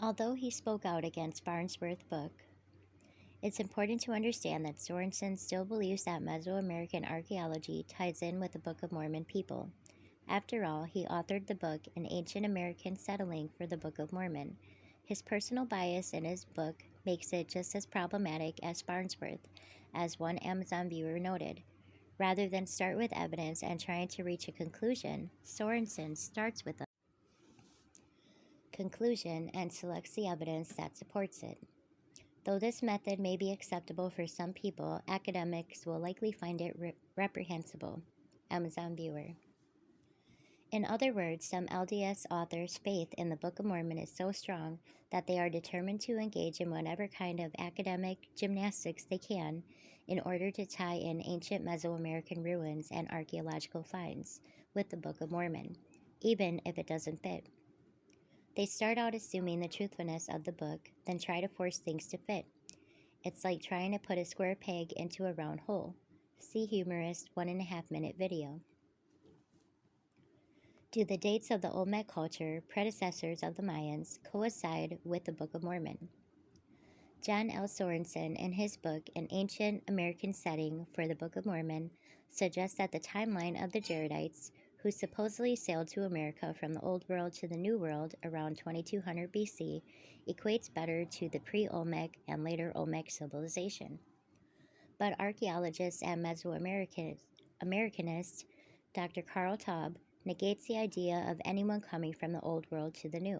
Although he spoke out against Farnsworth's book, it's important to understand that Sorensen still believes that Mesoamerican archaeology ties in with the Book of Mormon people. After all, he authored the book, An Ancient American Settling for the Book of Mormon. His personal bias in his book makes it just as problematic as Farnsworth, as one Amazon viewer noted. Rather than start with evidence and trying to reach a conclusion, Sorensen starts with a conclusion and selects the evidence that supports it. Though this method may be acceptable for some people, academics will likely find it reprehensible. Amazon viewer. In other words, some LDS authors' faith in the Book of Mormon is so strong that they are determined to engage in whatever kind of academic gymnastics they can in order to tie in ancient Mesoamerican ruins and archaeological finds with the Book of Mormon, even if it doesn't fit. They start out assuming the truthfulness of the book, then try to force things to fit. It's like trying to put a square peg into a round hole. See humorist 1.5-minute video. Do the dates of the Olmec culture, predecessors of the Mayans, coincide with the Book of Mormon? John L. Sorensen, in his book, An Ancient American Setting for the Book of Mormon, suggests that the timeline of the Jaredites, who supposedly sailed to America from the Old World to the New World around 2200 BC, equates better to the pre-Olmec and later Olmec civilization. But archaeologist and Mesoamericanist Dr. Carl Taub negates the idea of anyone coming from the Old World to the New.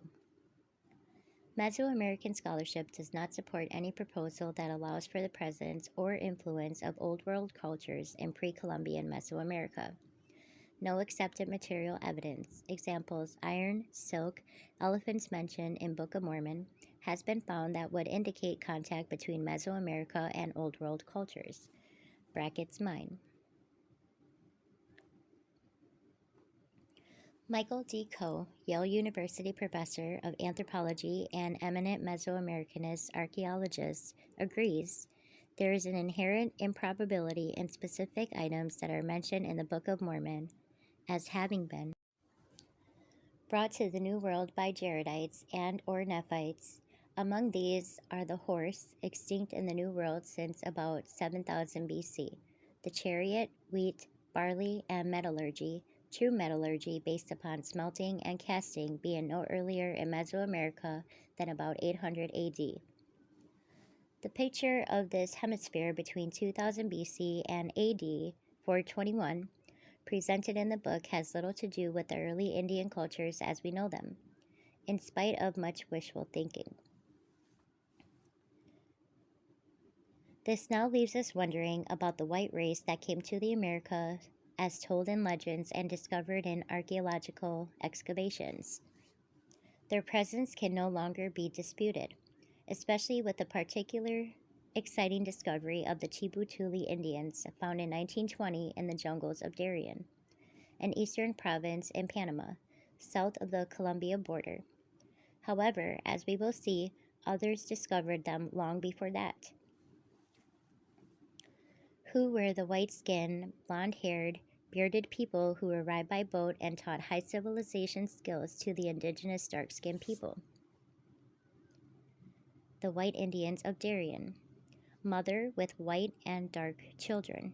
Mesoamerican scholarship does not support any proposal that allows for the presence or influence of Old World cultures in pre-Columbian Mesoamerica. No accepted material evidence, examples iron, silk, elephants mentioned in Book of Mormon, has been found that would indicate contact between Mesoamerica and Old World cultures. Brackets mine. Michael D. Coe, Yale University professor of anthropology and eminent Mesoamericanist archaeologist, agrees there is an inherent improbability in specific items that are mentioned in the Book of Mormon as having been brought to the New World by Jaredites and or Nephites. Among these are the horse, extinct in the New World since about 7000 BC, the chariot, wheat, barley, and metallurgy, true metallurgy based upon smelting and casting being no earlier in Mesoamerica than about 800 AD. The picture of this hemisphere between 2000 BC and AD 421 presented in the book has little to do with the early Indian cultures as we know them, in spite of much wishful thinking. This now leaves us wondering about the white race that came to the Americas as told in legends and discovered in archaeological excavations. Their presence can no longer be disputed, especially with the particular exciting discovery of the Chibutuli Indians found in 1920 in the jungles of Darien, an eastern province in Panama, south of the Colombia border. However, as we will see, others discovered them long before that. Who were the white-skinned, blonde-haired, bearded people who arrived by boat and taught high civilization skills to the indigenous dark-skinned people? The white Indians of Darien, mother with white and dark children.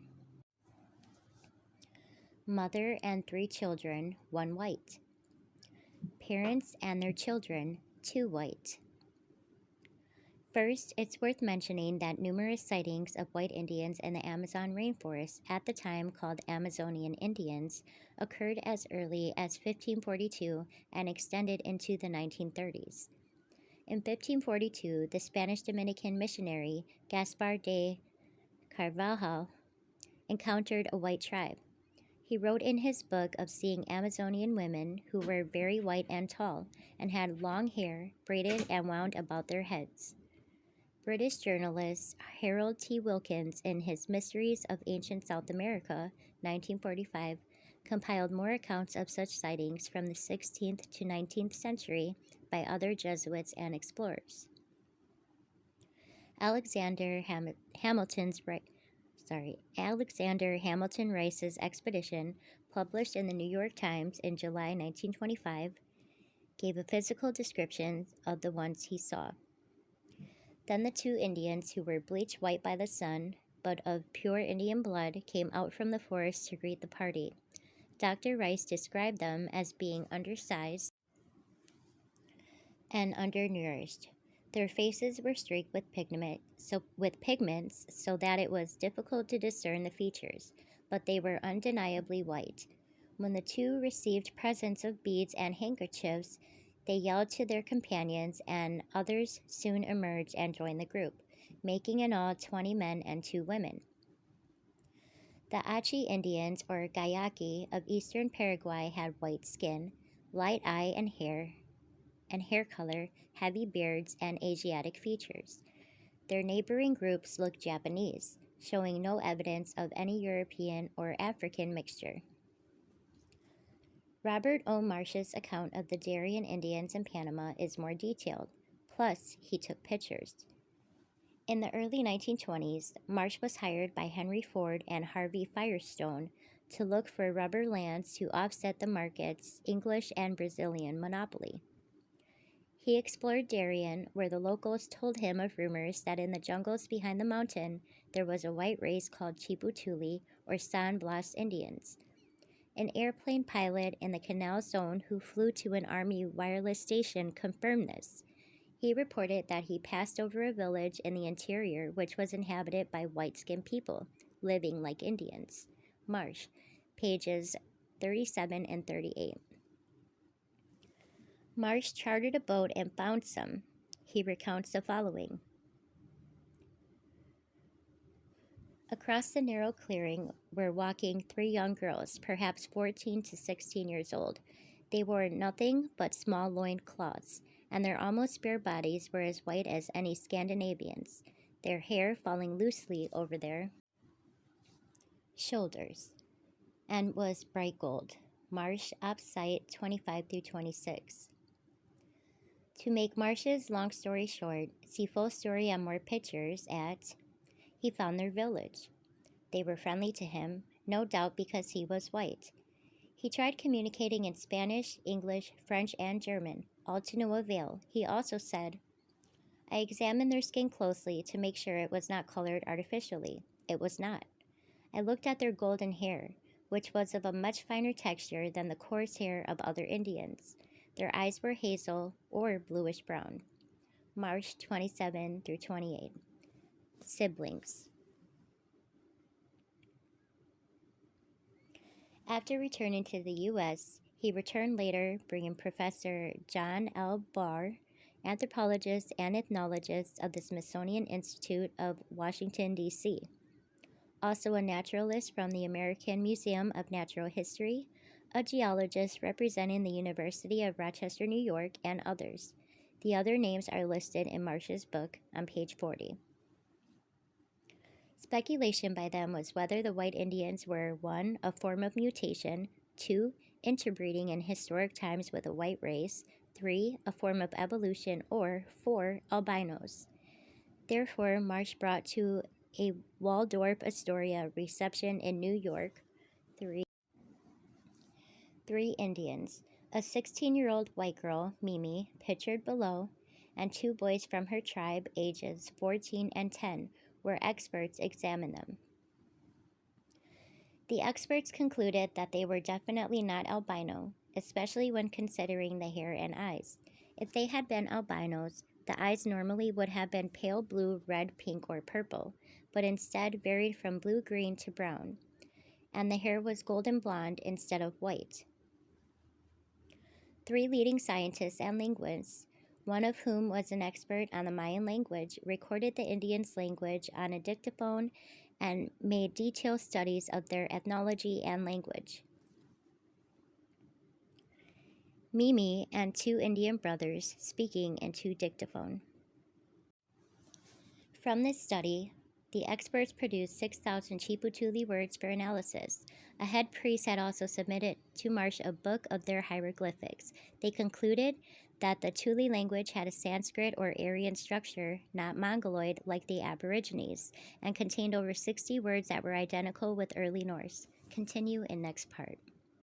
Mother and 3 children, 1 white. Parents and their children, 2 white. First, it's worth mentioning that numerous sightings of white Indians in the Amazon rainforest, at the time called Amazonian Indians, occurred as early as 1542 and extended into the 1930s. In 1542, the Spanish Dominican missionary Gaspar de Carvajal encountered a white tribe. He wrote in his book of seeing Amazonian women who were very white and tall and had long hair braided and wound about their heads. British journalist Harold T. Wilkins, in his Mysteries of Ancient South America, 1945, compiled more accounts of such sightings from the 16th to 19th century by other Jesuits and explorers. Alexander Hamilton Rice's expedition, published in the New York Times in July 1925, gave a physical description of the ones he saw. Then the two Indians, who were bleached white by the sun, but of pure Indian blood, came out from the forest to greet the party. Dr. Rice described them as being undersized and undernourished. Their faces were streaked with pigments so that it was difficult to discern the features, but they were undeniably white. When the two received presents of beads and handkerchiefs, they yelled to their companions, and others soon emerged and joined the group, making in all 20 men and 2 women. The Achi Indians, or Guayaki, of eastern Paraguay had white skin, light eye and hair color, heavy beards, and Asiatic features. Their neighboring groups looked Japanese, showing no evidence of any European or African mixture. Robert O. Marsh's account of the Darien Indians in Panama is more detailed, plus he took pictures. In the early 1920s, Marsh was hired by Henry Ford and Harvey Firestone to look for rubber lands to offset the market's English and Brazilian monopoly. He explored Darien, where the locals told him of rumors that in the jungles behind the mountain there was a white race called Chiputuli, or San Blas Indians. An airplane pilot in the Canal Zone who flew to an Army wireless station confirmed this. He reported that he passed over a village in the interior which was inhabited by white-skinned people, living like Indians. Marsh, pages 37 and 38. Marsh chartered a boat and found some. He recounts the following. Across the narrow clearing were walking 3 young girls, perhaps 14 to 16 years old. They wore nothing but small loin cloths, and their almost bare bodies were as white as any Scandinavians, their hair falling loosely over their shoulders, and was bright gold. Marsh, op site 25 through 26. To make Marsh's long story short, see full story and more pictures at He found their village. They were friendly to him, no doubt because he was white. He tried communicating in Spanish, English, French, and German, all to no avail. He also said, I examined their skin closely to make sure it was not colored artificially. It was not. I looked at their golden hair, which was of a much finer texture than the coarse hair of other Indians. Their eyes were hazel or bluish brown. Marsh 27 through 28. Siblings. After returning to the U.S., he returned later, bringing Professor John L. Barr, anthropologist and ethnologist of the Smithsonian Institute of Washington, D.C., also a naturalist from the American Museum of Natural History, a geologist representing the University of Rochester, New York, and others. The other names are listed in Marsh's book on page 40. Speculation by them was whether the white Indians were 1. A form of mutation, 2. Interbreeding in historic times with a white race, 3. A form of evolution, or 4. Albinos. Therefore, Marsh brought to a Waldorf Astoria reception in New York 3 Indians, a 16-year-old white girl, Mimi, pictured below, and 2 boys from her tribe, ages 14 and 10, where experts examined them. The experts concluded that they were definitely not albino, especially when considering the hair and eyes. If they had been albinos, the eyes normally would have been pale blue, red, pink, or purple, but instead varied from blue-green to brown, and the hair was golden blonde instead of white. 3 leading scientists and linguists, one of whom was an expert on the Mayan language, recorded the Indians' language on a dictaphone and made detailed studies of their ethnology and language. Mimi and 2 Indian brothers speaking into dictaphone. From this study, the experts produced 6,000 Chiputuli words for analysis. A head priest had also submitted to Marsh a book of their hieroglyphics. They concluded that the Tuli language had a Sanskrit or Aryan structure, not Mongoloid like the Aborigines, and contained over 60 words that were identical with early Norse. Continue in next part.